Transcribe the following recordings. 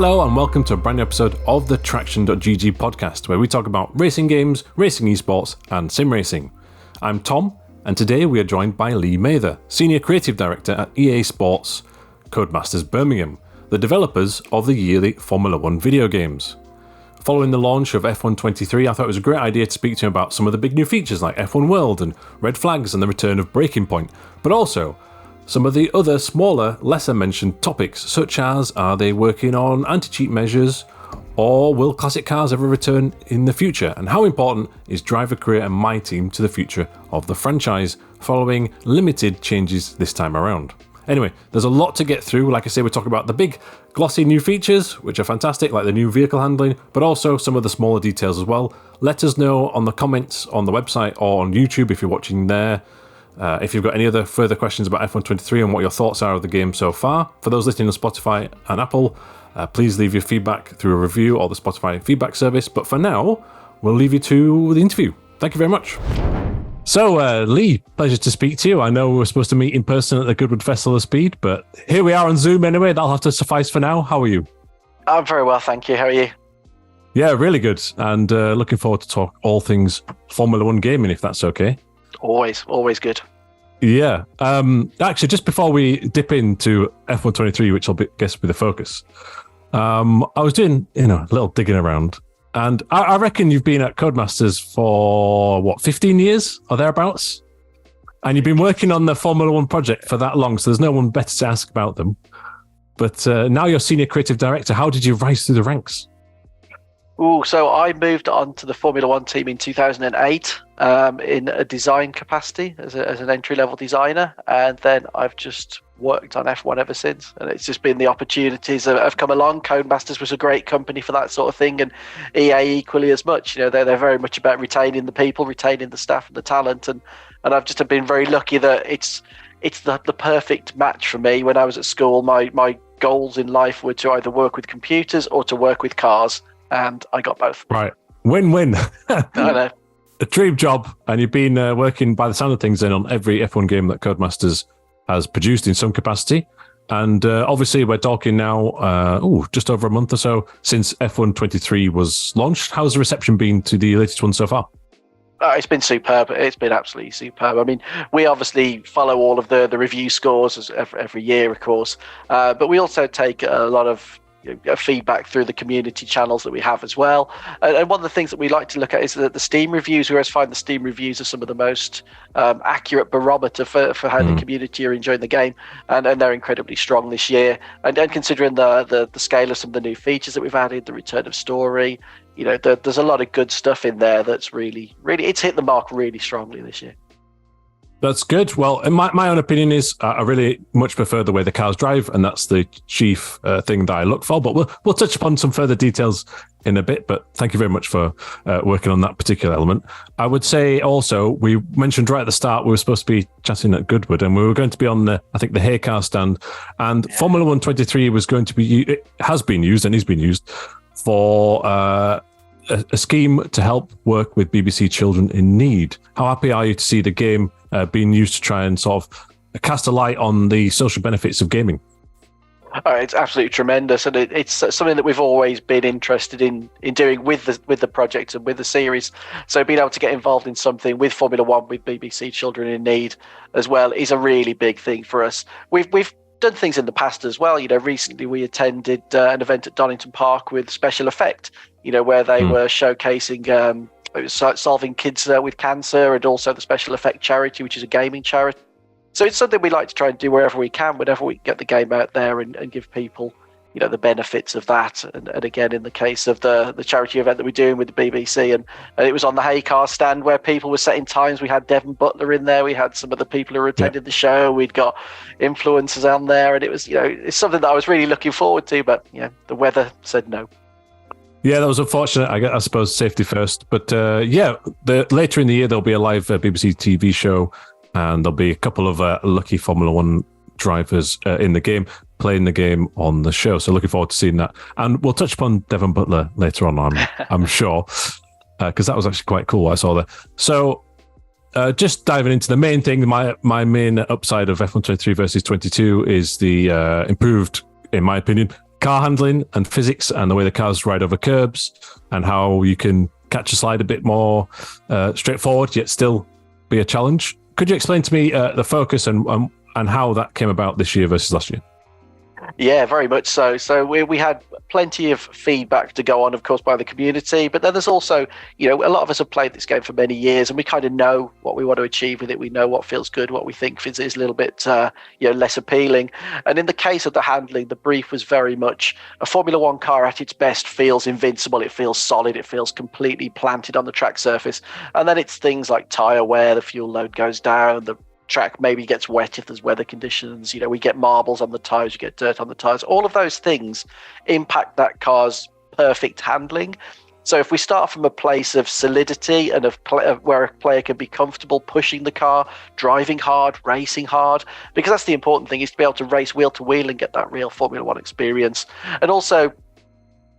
Hello and welcome to a brand new episode of the TraxionGG podcast, where we talk about racing games, racing esports, and sim racing. I'm Tom, and today we are joined by Lee Mather, Senior Creative Director at EA Sports Codemasters Birmingham, the developers of the yearly Formula 1 video games. Following the launch of F1 23, I thought it was a great idea to speak to him about some of the big new features like F1 World and Red Flags and the return of Breaking Point, but also some of the other smaller, lesser mentioned topics, such as are they working on anti-cheat measures, or will classic cars ever return in the future, and how important is driver career and my team to the future of the franchise following limited changes this time around. Anyway, there's a lot to get through. Like I say, we're talking about the big glossy new features, which are fantastic, like the new vehicle handling, but also some of the smaller details as well. Let us know on the comments on the website or on YouTube if you're watching there. If you've got any other further questions about F1 23 and what your thoughts are of the game so far. For those listening on Spotify and Apple, please leave your feedback through a review or the Spotify feedback service. But for now, we'll leave you to the interview. Thank you very much. So, Lee, pleasure to speak to you. I know we were supposed to meet in person at the Goodwood Festival of Speed, but here we are on Zoom anyway. That'll have to suffice for now. How are you? I'm very well, thank you. How are you? Yeah, really good. And looking forward to talk all things Formula 1 gaming, if that's okay. Always good. Yeah. Actually, just before we dip into F1 23, which guess will be the focus, I was doing, a little digging around, and I reckon you've been at Codemasters for, 15 years or thereabouts? And you've been working on the Formula 1 project for that long, so there's no one better to ask about them. But now you're Senior Creative Director. How did you rise through the ranks? So I moved on to the Formula 1 team in 2008 in a design capacity as an entry-level designer, and then I've just worked on F1 ever since, and it's just been the opportunities that have come along. Codemasters was a great company for that sort of thing, and EA equally as much. They're very much about retaining the people, retaining the staff and the talent, and I've just been very lucky that it's the perfect match for me. When I was at school, my goals in life were to either work with computers or to work with cars, and I got both. Right. Win-win. I know. A dream job, and you've been working, by the sound of things, then on every F1 game that Codemasters has produced in some capacity. And obviously, we're talking now, just over a month or so since F1 23 was launched. How's the reception been to the latest one so far? It's been superb. It's been absolutely superb. I mean, we obviously follow all of the review scores every year, of course, but we also take a lot of feedback through the community channels that we have as well. And one of the things that we like to look at is the Steam reviews. We always find the Steam reviews are some of the most accurate barometer for how the community are enjoying the game, and they're incredibly strong this year. And considering the scale of some of the new features that we've added, the return of story, there's a lot of good stuff in there that's really, it's hit the mark really strongly this year. That's good. Well, in my own opinion is I really much prefer the way the cars drive, and that's the chief thing that I look for. But we'll touch upon some further details in a bit. But thank you very much for working on that particular element. I would say also, we mentioned right at the start we were supposed to be chatting at Goodwood, and we were going to be on the Hey Car stand, and Formula 1 23 was going to be, it has been used and is being used for a scheme to help work with BBC Children in Need. How happy are you to see the game being used to try and sort of cast a light on the social benefits of gaming? It's absolutely tremendous, and it's something that we've always been interested in doing with the project and with the series. So being able to get involved in something with Formula 1, with BBC Children in Need as well, is a really big thing for us. We've done things in the past as well. Recently we attended an event at Donington Park with Special Effect, where they were showcasing solving kids with cancer, and also the Special Effect charity, which is a gaming charity. So it's something we like to try and do wherever we can, whenever we get the game out there, and give people, the benefits of that. And again, in the case of the charity event that we're doing with the BBC, and it was on the Hey Car stand where people were setting times. We had Devin Butler in there. We had some of the people who were attending the show. We'd got influencers on there, and it was, it's something that I was really looking forward to, but the weather said no. Yeah, that was unfortunate. I suppose safety first. But later in the year, there'll be a live BBC TV show, and there'll be a couple of lucky Formula 1 drivers in the game, playing the game on the show. So looking forward to seeing that. And we'll touch upon Devin Butler later on, I'm sure, because that was actually quite cool what I saw there. So just diving into the main thing, my main upside of F1 23 versus 22 is the improved, in my opinion, car handling and physics and the way the cars ride over curbs and how you can catch a slide a bit more straightforward, yet still be a challenge. Could you explain to me the focus and how that came about this year versus last year? Yeah, very much so. So we had plenty of feedback to go on, of course, by the community. But then there's also, a lot of us have played this game for many years, and we kind of know what we want to achieve with it. We know what feels good, what we think is a little bit, less appealing. And in the case of the handling, the brief was very much a Formula One car at its best feels invincible. It feels solid. It feels completely planted on the track surface. And then it's things like tyre wear, the fuel load goes down, the track maybe gets wet if there's weather conditions, we get marbles on the tires, you get dirt on the tires. All of those things impact that car's perfect handling. So if we start from a place of solidity and where a player can be comfortable pushing the car, driving hard, racing hard, because that's the important thing, is to be able to race wheel to wheel and get that real Formula One experience. And also,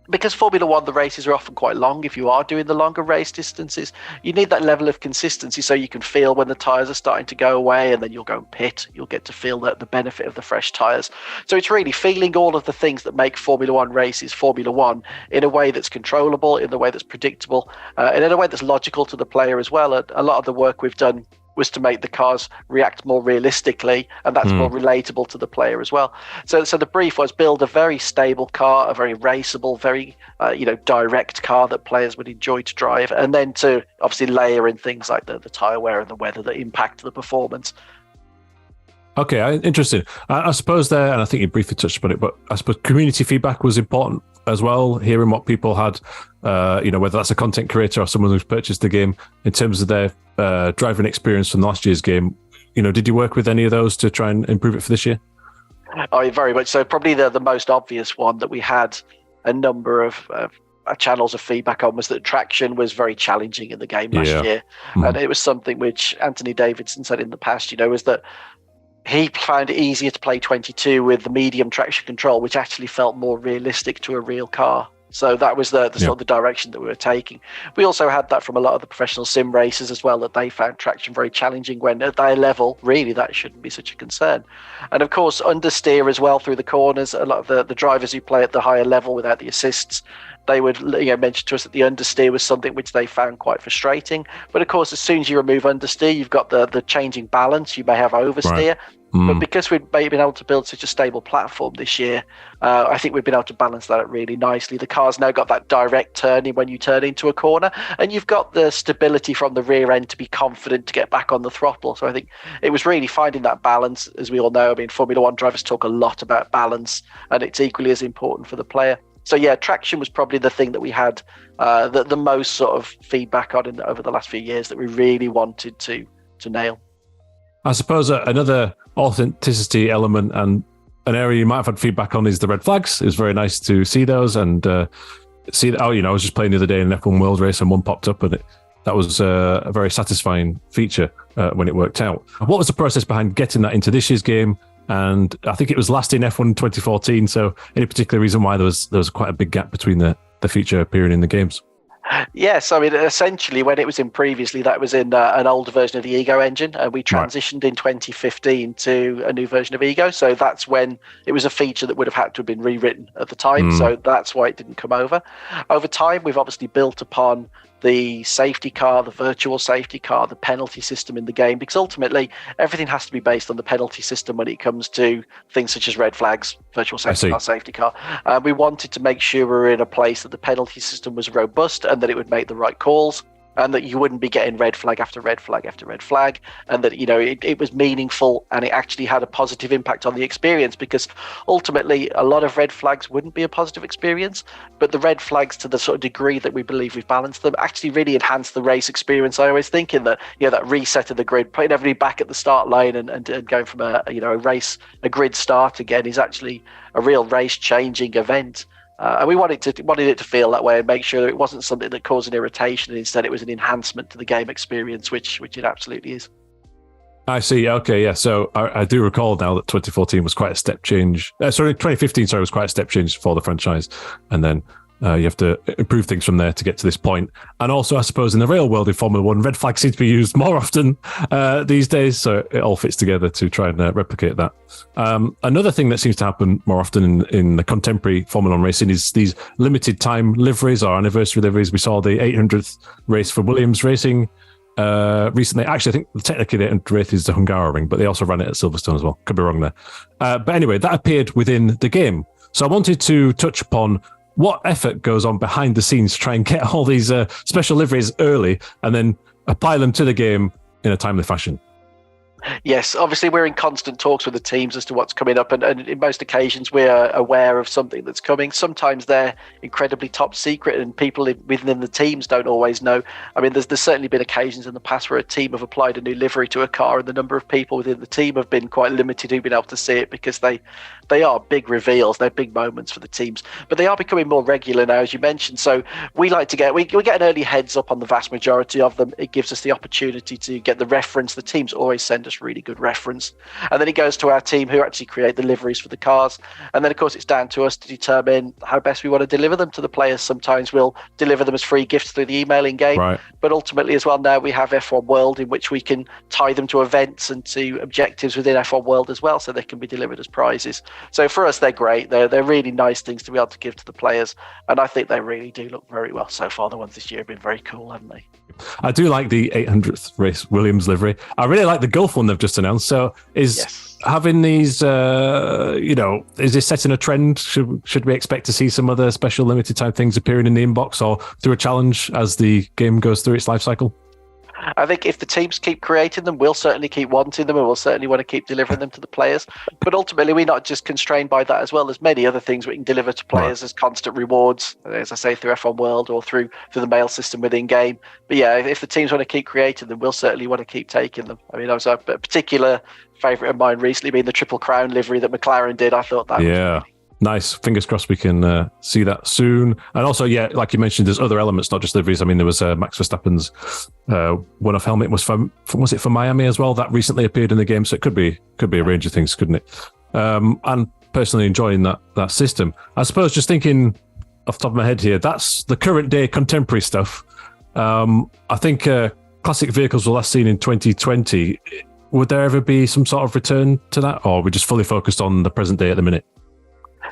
because Formula One, the races are often quite long, if you are doing the longer race distances, you need that level of consistency so you can feel when the tyres are starting to go away, and then you'll go and pit. You'll get to feel the benefit of the fresh tyres. So it's really feeling all of the things that make Formula One races Formula One in a way that's controllable, in a way that's predictable, and in a way that's logical to the player as well. A lot of the work we've done was to make the cars react more realistically, and that's more relatable to the player as well. So the brief was build a very stable car, a very raceable, very direct car that players would enjoy to drive, and then to obviously layer in things like the tyre wear and the weather that impact the performance. Okay, interesting. I suppose there, and I think you briefly touched upon it, but I suppose community feedback was important as well, hearing what people had, whether that's a content creator or someone who's purchased the game, in terms of their driving experience from last year's game. Did you work with any of those to try and improve it for this year? Oh, very much so. Probably the most obvious one that we had a number of channels of feedback on was that traction was very challenging in the game last year. And it was something which Anthony Davidson said in the past, was that he found it easier to play 22 with the medium traction control, which actually felt more realistic to a real car. So that was the sort of the direction that we were taking. We also had that from a lot of the professional sim racers as well, that they found traction very challenging, when at their level, really, that shouldn't be such a concern. And of course, understeer as well through the corners. A lot of the drivers who play at the higher level without the assists, they would mention to us that the understeer was something which they found quite frustrating. But of course, as soon as you remove understeer, you've got the changing balance. You may have oversteer. Right. But because we've been able to build such a stable platform this year, I think we've been able to balance that out really nicely. The car's now got that direct turning when you turn into a corner, and you've got the stability from the rear end to be confident to get back on the throttle. So I think it was really finding that balance. As we all know, Formula One drivers talk a lot about balance, and it's equally as important for the player. So yeah, traction was probably the thing that we had the most sort of feedback on over the last few years that we really wanted to nail. I suppose another authenticity element and an area you might have had feedback on is the red flags. It was very nice to see those and see that. I was just playing the other day in an F1 World Race and one popped up, and that was a very satisfying feature when it worked out. What was the process behind getting that into this year's game? And I think it was last in F1 2014. So any particular reason why there was quite a big gap between the feature appearing in the games? Yes, essentially when it was in previously, that was in an older version of the Ego engine. We transitioned in 2015 to a new version of Ego. So that's when it was a feature that would have had to have been rewritten at the time. So that's why it didn't come over. Over time, we've obviously built upon the safety car, the virtual safety car, the penalty system in the game, because ultimately everything has to be based on the penalty system when it comes to things such as red flags, virtual safety car, safety car. We wanted to make sure we were in a place that the penalty system was robust and that it would make the right calls, and that you wouldn't be getting red flag after red flag after red flag, and that it was meaningful and it actually had a positive impact on the experience, because ultimately a lot of red flags wouldn't be a positive experience, but the red flags, to the sort of degree that we believe we've balanced them, actually really enhance the race experience. I always think in that that reset of the grid, putting everybody back at the start line and going from a grid start again is actually a real race changing event. And we wanted it to feel that way and make sure that it wasn't something that caused an irritation, and instead it was an enhancement to the game experience, which it absolutely is. I see. Okay, yeah. So I do recall now that 2014 was quite a step change. 2015, was quite a step change for the franchise, and then You have to improve things from there to get to this point. And also, I suppose, in the real world in Formula One, red flags seem to be used more often these days. So it all fits together to try and replicate that. Another thing that seems to happen more often in the contemporary Formula One racing is these limited time liveries or anniversary liveries. We saw the 800th race for Williams Racing recently. Actually, I think technically the 800th race is the Hungaroring, but they also ran it at Silverstone as well. Could be wrong there. But anyway, that appeared within the game. So I wanted to touch upon what effort goes on behind the scenes to try and get all these special liveries early and then apply them to the game in a timely fashion. Yes, obviously we're in constant talks with the teams as to what's coming up, and in most occasions we're aware of something that's coming. Sometimes they're incredibly top secret and people within the teams don't always know. I mean, there's certainly been occasions in the past where a team have applied a new livery to a car and the number of people within the team have been quite limited who've been able to see it, because they are big reveals, they're big moments for the teams, but they are becoming more regular now, as you mentioned. So we like to get an early heads up on the vast majority of them. It gives us the opportunity to get the reference. The teams always send us really good reference, and then it goes to our team who actually create the liveries for the cars, and then of course it's down to us to determine how best we want to deliver them to the players. Sometimes we'll deliver them as free gifts through the email in game, right. But ultimately as well, now we have F1 World in which we can tie them to events and to objectives within F1 World as well, so they can be delivered as prizes. So for us, they're great. They're really nice things to be able to give to the players, and I think they really do look very well so far. The ones this year have been very cool, haven't they? I do like the 800th race Williams livery. I really like the Gulf one they've just announced. So having these, is this setting a trend? Should we expect to see some other special limited time things appearing in the inbox or through a challenge as the game goes through its life cycle? I think if the teams keep creating them, we'll certainly keep wanting them, and we'll certainly want to keep delivering them to the players. But ultimately, we're not just constrained by that as well. There's many other things we can deliver to players as constant rewards, as I say, through F1 World or through the mail system within game. But yeah, if the teams want to keep creating them, we'll certainly want to keep taking them. I mean, I was a particular favourite of mine recently being the Triple Crown livery that McLaren did. I thought that was really nice. Fingers crossed we can see that soon. And also, like you mentioned, there's other elements, not just liveries. I mean, there was Max Verstappen's one-off helmet was it for Miami as well? That recently appeared in the game, so it could be a range of things, couldn't it? And personally enjoying that system. I suppose just thinking off the top of my head here, that's the current day contemporary stuff. I think classic vehicles were last seen in 2020. Would there ever be some sort of return to that, or are we just fully focused on the present day at the minute?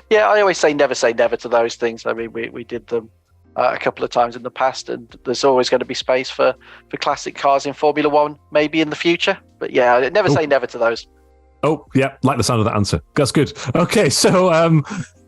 Yeah, I always say never to those things. I mean, we did them a couple of times in the past, and there's always going to be space for classic cars in Formula One, maybe in the future. But yeah, never say never to those. Oh, yeah, like the sound of that answer. That's good. Okay, so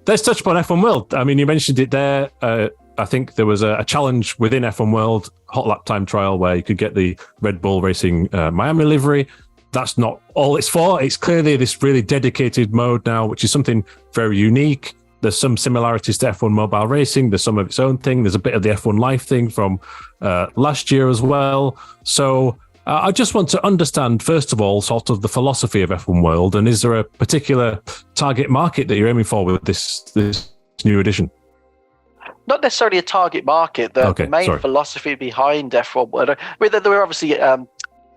let's touch upon F1 World. I mean, you mentioned it there. I think there was a challenge within F1 World, hot lap time trial, where you could get the Red Bull Racing Miami livery. That's not all it's for. It's clearly this really dedicated mode now, which is something very unique. There's some similarities to F1 Mobile Racing. There's some of its own thing. There's a bit of the F1 Live thing from last year as well. So I just want to understand, first of all, sort of the philosophy of F1 World, and is there a particular target market that you're aiming for with this new edition? Not necessarily a target market. The main philosophy behind F1 World, there were obviously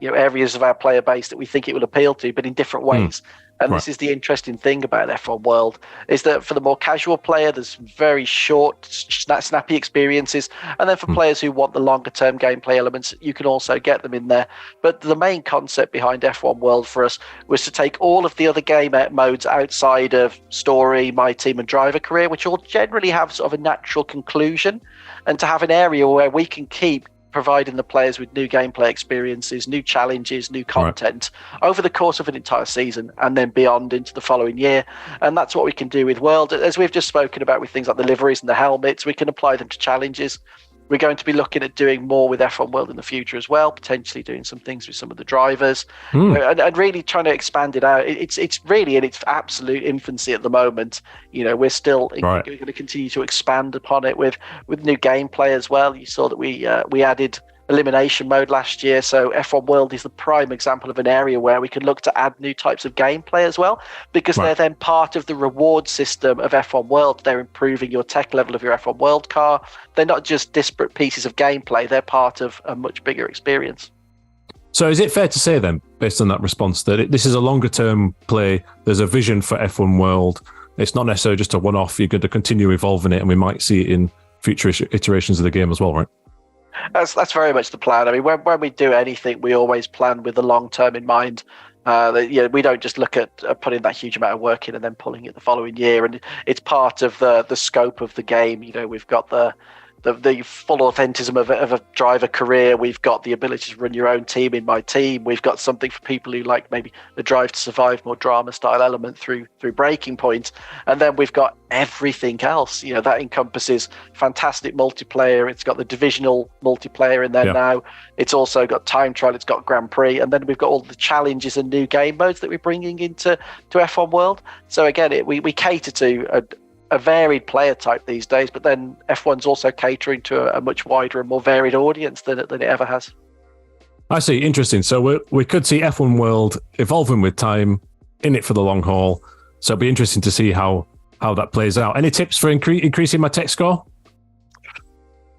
areas of our player base that we think it will appeal to, but in different ways. And this is the interesting thing about F1 World, is that for the more casual player, there's very short, snappy experiences. And then for players who want the longer term gameplay elements, you can also get them in there. But the main concept behind F1 World for us was to take all of the other game modes outside of story, my team and driver career, which all generally have sort of a natural conclusion, and to have an area where we can keep providing the players with new gameplay experiences, new challenges, new content over the course of an entire season and then beyond into the following year. And that's what we can do with World. As we've just spoken about with things like the liveries and the helmets, we can apply them to challenges. We're going to be looking at doing more with F1 World in the future as well, potentially doing some things with some of the drivers and really trying to expand it out. It's really in its absolute infancy at the moment. We're still going to continue to expand upon it with new gameplay as well. You saw that we added elimination mode last year, so F1 World is the prime example of an area where we can look to add new types of gameplay as well, because they're then part of the reward system of F1 World. They're improving your tech level of your F1 World car. They're not just disparate pieces of gameplay, they're part of a much bigger experience. So is it fair to say then, based on that response, that this is a longer term play? There's a vision for F1 World. It's not necessarily just a one-off. You're going to continue evolving it, and we might see it in future iterations of the game as well, right? That's very much the plan. I mean, when we do anything, we always plan with the long term in mind. We don't just look at putting that huge amount of work in and then pulling it the following year. And it's part of the scope of the game. We've got the full authenticism of a driver career. We've got the ability to run your own team in my team. We've got something for people who like maybe the drive to survive, more drama style element through Breaking Point. And then we've got everything else. That encompasses fantastic multiplayer. It's got the divisional multiplayer in there now. It's also got time trial. It's got Grand Prix. And then we've got all the challenges and new game modes that we're bringing into F1 World. So again, we cater to a varied player type these days, but then F1's also catering to a much wider and more varied audience than it ever has. I see. Interesting. So we could see F1 World evolving with time, in it for the long haul. So it'll be interesting to see how that plays out. Any tips for increasing my tech score?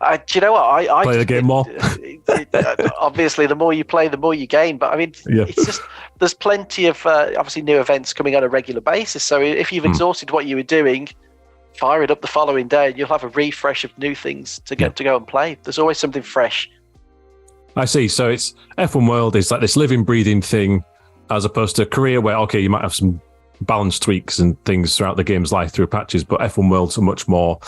Do you know what? I play the game more. Obviously, the more you play, the more you gain. But I mean, it's just there's plenty of obviously new events coming on a regular basis. So if you've exhausted what you were doing, fire it up the following day and you'll have a refresh of new things to get to go and play. There's always something fresh. I see. So it's F1 World is like this living, breathing thing as opposed to a career where, okay, you might have some balance tweaks and things throughout the game's life through patches, but F1 World's a much more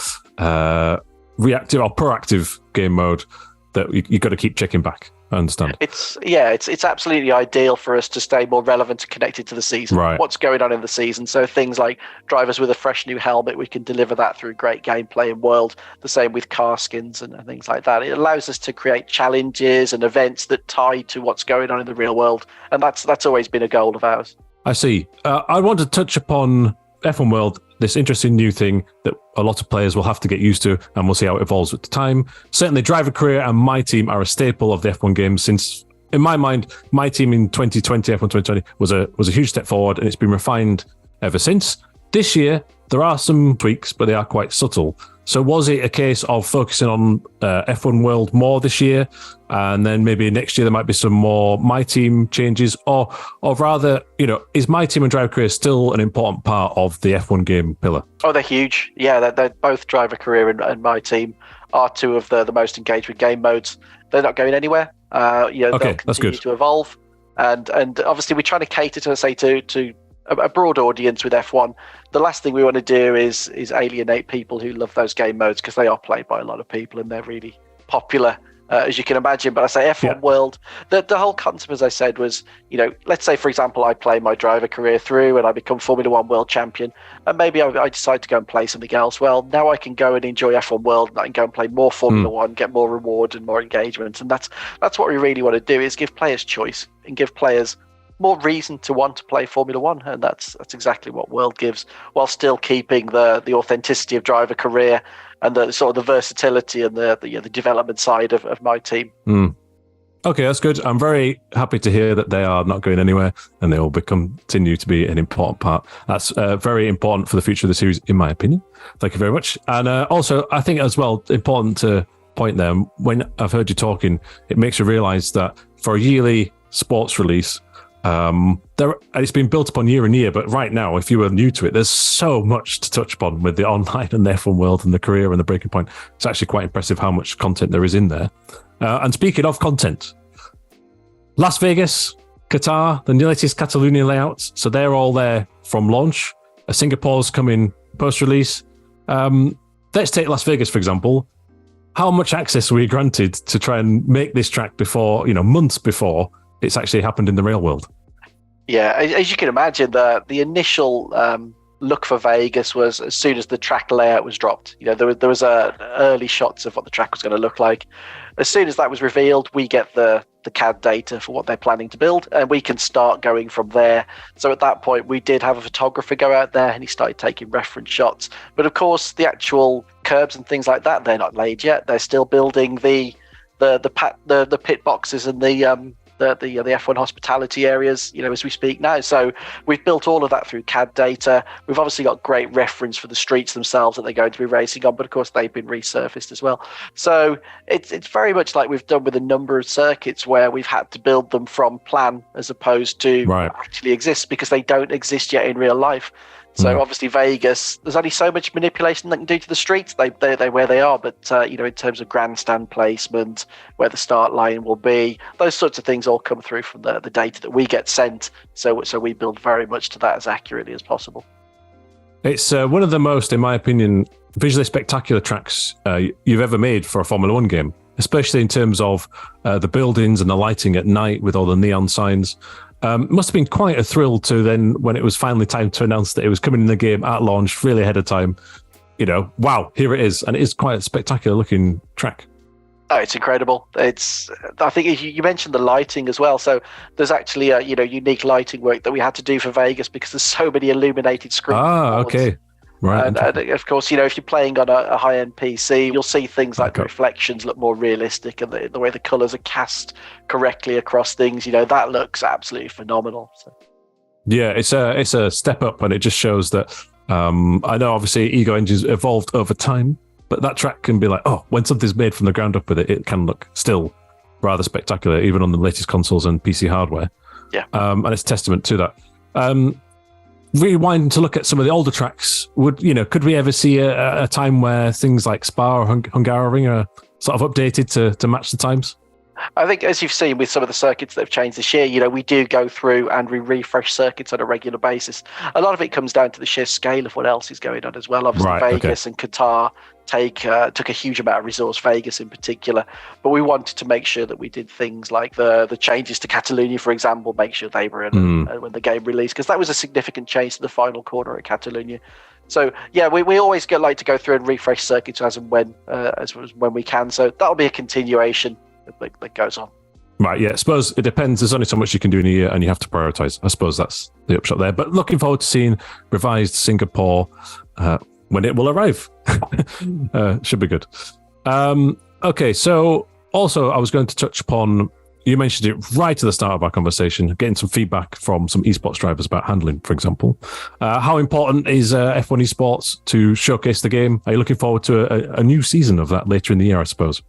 reactive or proactive game mode that you've got to keep checking back. I understand. It's absolutely ideal for us to stay more relevant and connected to the season. Right. What's going on in the season? So things like drivers with a fresh new helmet, we can deliver that through great gameplay and world. The same with car skins and things like that. It allows us to create challenges and events that tie to what's going on in the real world, and that's always been a goal of ours. I see. I want to touch upon F1 World, this interesting new thing that a lot of players will have to get used to, and we'll see how it evolves with the time. Certainly, Driver Career and My Team are a staple of the F1 games since, in my mind, My Team in 2020, F1 2020, was a huge step forward, and it's been refined ever since. This year, there are some tweaks, but they are quite subtle. So was it a case of focusing on F1 World more this year, and then maybe next year there might be some more My Team changes, or rather, is My Team and Driver Career still an important part of the F1 game pillar? Oh, they're huge. Yeah, they're both Driver Career and My Team are two of the most engaged with game modes. They're not going anywhere. They'll continue to evolve, and obviously we're trying to cater to a broad audience with F1. The last thing we want to do is alienate people who love those game modes, because they are played by a lot of people and they're really popular, as you can imagine. But I say F1 World, the whole concept, as I said, was, let's say, for example, I play my Driver Career through and I become Formula One World Champion, and maybe I decide to go and play something else. Well, now I can go and enjoy F1 World, and I can go and play more Formula One, get more reward and more engagement. And that's what we really want to do, is give players choice and give players more reason to want to play Formula One, and that's exactly what World gives, while still keeping the authenticity of Driver Career and the sort of the versatility and the development side of My Team. Okay, that's good. I'm very happy to hear that they are not going anywhere and they will continue to be an important part. That's very important for the future of the series, in my opinion. Thank you very much. And also, I think as well, important to point there, when I've heard you talking, it makes you realise that for a yearly sports release, it's been built upon year and year, but right now, if you were new to it, there's so much to touch upon with the online and the F1 World and the career and the Breaking Point. It's actually quite impressive how much content there is in there. And speaking of content, Las Vegas, Qatar, the latest Catalonia layouts, so they're all there from launch. Singapore's coming post-release. Let's take Las Vegas, for example. How much access were you granted to try and make this track before, months before it's actually happened in the real world? Yeah, as you can imagine, the initial look for Vegas was as soon as the track layout was dropped. There was early shots of what the track was going to look like. As soon as that was revealed, we get the CAD data for what they're planning to build, and we can start going from there. So at that point, we did have a photographer go out there, and he started taking reference shots. But of course, the actual curbs and things like that, they're not laid yet. They're still building the pit boxes and the F1 hospitality areas, as we speak now. So we've built all of that through CAD data. We've obviously got great reference for the streets themselves that they're going to be racing on, but of course they've been resurfaced as well. So it's very much like we've done with a number of circuits where we've had to build them from plan as opposed to actually exist, because they don't exist yet in real life. So obviously Vegas, there's only so much manipulation they can do to the streets. They're where they are, but in terms of grandstand placement, where the start line will be, those sorts of things all come through from the data that we get sent. So we build very much to that as accurately as possible. It's one of the most, in my opinion, visually spectacular tracks you've ever made for a Formula One game, especially in terms of the buildings and the lighting at night with all the neon signs. Must have been quite a thrill to then, when it was finally time to announce that it was coming in the game at launch, really ahead of time. Wow, here it is, and it is quite a spectacular looking track. Oh, it's incredible. I think you mentioned the lighting as well. So there's actually a unique lighting work that we had to do for Vegas because there's so many illuminated screens. Okay. Right. And of course, if you're playing on a high-end PC, you'll see things like the reflections look more realistic, and the way the colours are cast correctly across things. That looks absolutely phenomenal. So. Yeah, it's a step up, and it just shows that. I know, obviously, Ego Engines evolved over time, but that track can be like, when something's made from the ground up with it, it can look still rather spectacular, even on the latest consoles and PC hardware. Yeah. And it's testament to that. Rewinding to look at some of the older tracks, could we ever see a time where things like Spa or Hungaroring are sort of updated to match the times? I think, as you've seen with some of the circuits that have changed this year, we do go through and we refresh circuits on a regular basis. A lot of it comes down to the sheer scale of what else is going on as well. Obviously, Vegas and Qatar took a huge amount of resource, Vegas in particular, but we wanted to make sure that we did things like the changes to Catalonia, for example, make sure they were in when the game released, because that was a significant change to the final corner at Catalonia. So yeah, we always like to go through and refresh circuits as and when we can. So that'll be a continuation that goes on. Right, yeah. I suppose it depends. There's only so much you can do in a year, and you have to prioritize. I suppose that's the upshot there. But looking forward to seeing revised Singapore when it will arrive. Should be good. Okay, so also I was going to touch upon, you mentioned it right at the start of our conversation, getting some feedback from some esports drivers about handling, for example. How important is F1 esports to showcase the game? Are you looking forward to a new season of that later in the year, I suppose?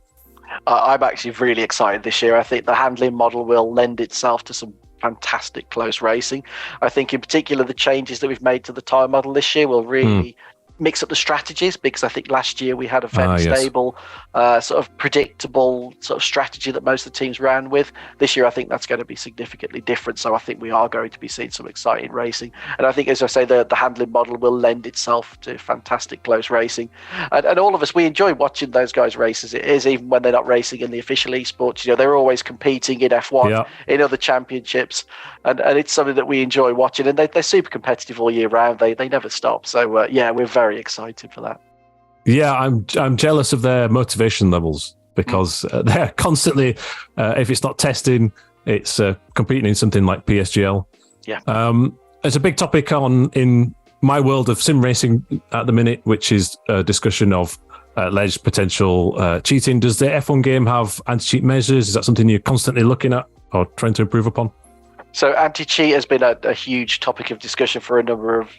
I'm actually really excited this year. I think the handling model will lend itself to some fantastic close racing. I think in particular the changes that we've made to the tyre model this year will really mix up the strategies, because I think last year we had a fairly stable, sort of predictable sort of strategy that most of the teams ran with. This year I think that's going to be significantly different, so I think we are going to be seeing some exciting racing. And I think, as I say, the handling model will lend itself to fantastic close racing. And all of us, we enjoy watching those guys race as it is, even when they're not racing in the official esports. They're always competing in F1, in other championships, and it's something that we enjoy watching, and they're super competitive all year round. They never stop. So we're very excited for that. Yeah, I'm jealous of their motivation levels, because they're constantly, if it's not testing, it's competing in something like PSGL. Yeah. It's a big topic in my world of sim racing at the minute, which is a discussion of alleged potential cheating. Does the F1 game have anti-cheat measures? Is that something you're constantly looking at or trying to improve upon? So anti-cheat has been a huge topic of discussion for a number of,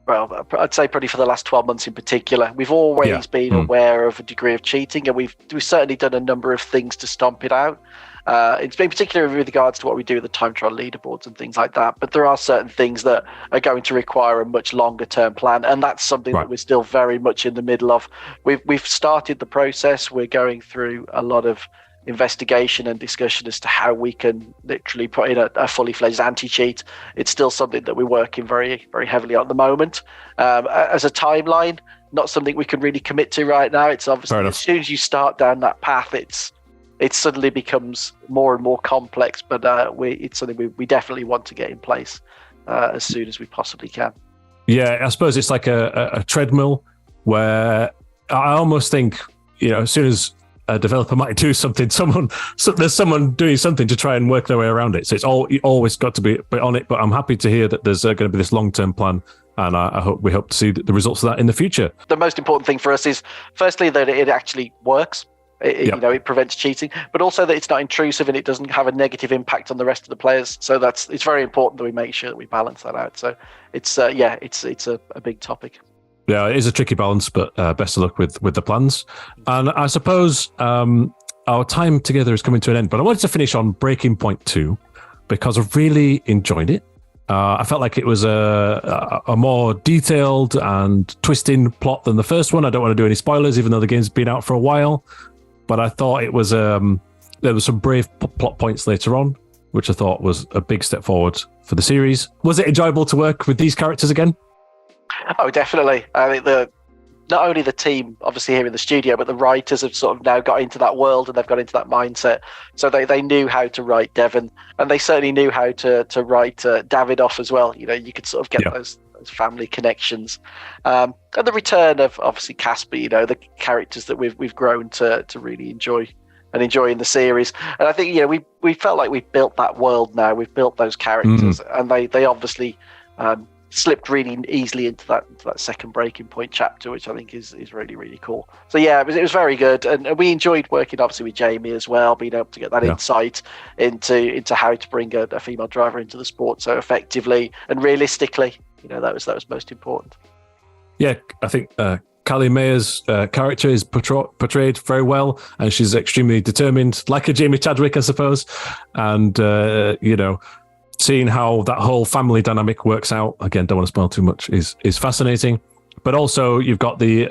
well, I'd say probably for the last 12 months in particular. We've always been aware of a degree of cheating, and we've certainly done a number of things to stomp it out. It's been particularly with regards to what we do with the time trial leaderboards and things like that. But there are certain things that are going to require a much longer term plan, and that's something that we're still very much in the middle of. We've started the process. We're going through a lot of investigation and discussion as to how we can literally put in a fully fledged anti-cheat. It's still something that we're working very, very heavily on at the moment. As a timeline, not something we can really commit to right now. It's obviously, as soon as you start down that path, it suddenly becomes more and more complex, but it's something we definitely want to get in place as soon as we possibly can. Yeah, I suppose it's like a treadmill where I almost think, as soon as a developer might do something, there's someone doing something to try and work their way around it. So you always got to be on it. But I'm happy to hear that there's going to be this long-term plan, and we hope to see the results of that in the future. The most important thing for us is, firstly, that it actually works. It prevents cheating, but also that it's not intrusive and it doesn't have a negative impact on the rest of the players. So it's very important that we make sure that we balance that out. So it's a big topic. Yeah, it is a tricky balance, but best of luck with the plans. And I suppose our time together is coming to an end, but I wanted to finish on Breaking Point 2 because I've really enjoyed it. I felt like it was a more detailed and twisting plot than the first one. I don't want to do any spoilers, even though the game's been out for a while. But I thought it was there was some brave plot points later on, which I thought was a big step forward for the series. Was it enjoyable to work with these characters again? Oh, definitely. I think not only the team, obviously here in the studio, but the writers have sort of now got into that world and they've got into that mindset. So they knew how to write Devin, and they certainly knew how to write Davidoff as well. You know, you could sort of get those family connections. And the return of obviously Casper, you know, the characters that we've grown to really enjoy and enjoying the series. And I think, you know, we felt like we've built that world now. We've built those characters, and they obviously slipped really easily into that second breaking point chapter, which I think is really, really cool. So yeah, it was very good, and we enjoyed working obviously with Jamie as well, being able to get that insight into how to bring a female driver into the sport so effectively and realistically. You know, that was most important. Yeah, I think Callie Mayer's character is portrayed very well, and she's extremely determined, like a Jamie Chadwick, I suppose. And you know, seeing how that whole family dynamic works out, again, don't want to spoil too much, is fascinating. But also, you've got the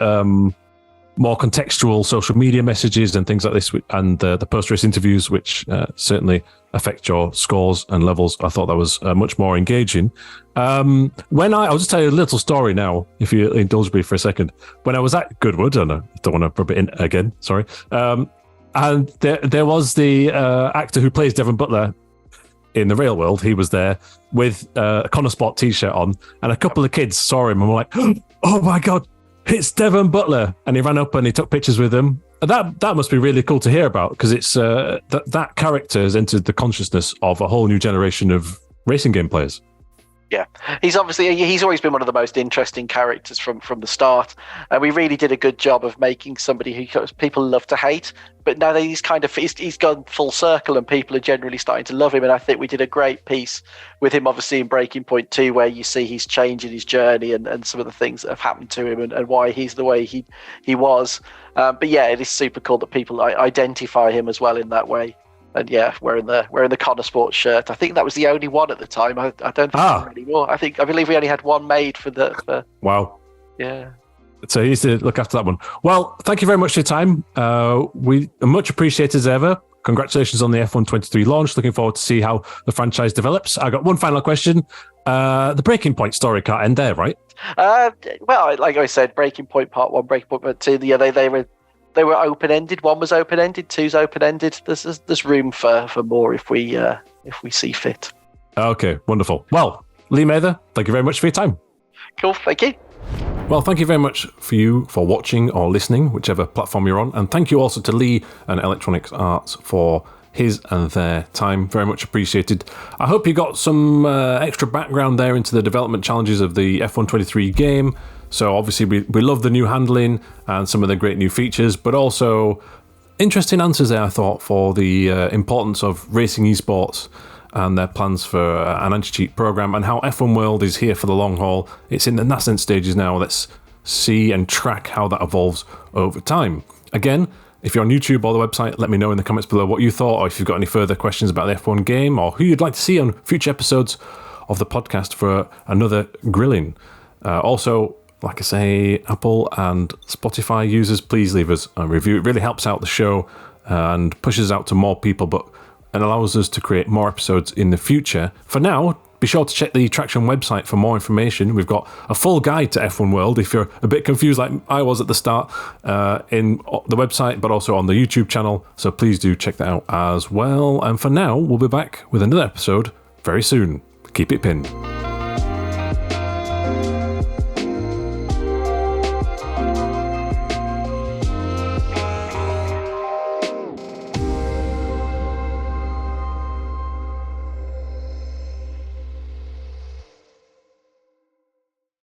more contextual social media messages and things like this, and the post-race interviews, which certainly affect your scores and levels. I thought that was much more engaging. I'll just tell you a little story now, if you indulge me for a second. When I was at Goodwood, I don't want to rub it in again, sorry. And there was the actor who plays Devin Butler in the real world. He was there with a Connor Sport t-shirt on, and a couple of kids saw him and were like, "Oh my God, it's Devin Butler!" And he ran up and he took pictures with him. That must be really cool to hear about, because it's that character has entered the consciousness of a whole new generation of racing game players. Yeah, he's always been one of the most interesting characters from the start. And we really did a good job of making somebody who people love to hate, but now that he's gone full circle and people are generally starting to love him. And I think we did a great piece with him, obviously, in Breaking Point 2, where you see he's changing his journey and some of the things that have happened to him and why he's the way he was. But yeah, it is super cool that people identify him as well in that way. And yeah, wearing the Connor Sports shirt. I think that was the only one at the time. I don't think there were any more. I believe we only had one made for Wow. Yeah. So he needs to look after that one. Well, thank you very much for your time. We are much appreciated as ever. Congratulations on the F1 23 launch. Looking forward to see how the franchise develops. I got one final question. The Breaking Point story can't end there, right? Well, like I said, Breaking Point Part 1, Breaking Point Part 2, they were open-ended. One was open-ended, two's open-ended. There's room for more if we see fit. Okay, wonderful. Well, Lee Mather, thank you very much for your time. Cool, thank you. Well, thank you very much for watching or listening, whichever platform you're on. And thank you also to Lee and Electronics Arts for his and their time. Very much appreciated. I hope you got some extra background there into the development challenges of the F1 23 game. So obviously we love the new handling and some of the great new features, but also interesting answers there, I thought, for the importance of racing esports and their plans for an anti-cheat program, and how F1 World is here for the long haul. It's in the nascent stages now. Let's see and track how that evolves over time. Again, if you're on YouTube or the website, let me know in the comments below what you thought, or if you've got any further questions about the F1 game, or who you'd like to see on future episodes of the podcast for another grilling. Also, like I say, Apple and Spotify users, please leave us a review. It really helps out the show and pushes out to more people, and allows us to create more episodes in the future. For now, be sure to check the Traxion website for more information. We've got a full guide to F1 World if you're a bit confused like I was at the start, in the website, but also on the YouTube channel. So please do check that out as well. And for now, we'll be back with another episode very soon. Keep it pinned.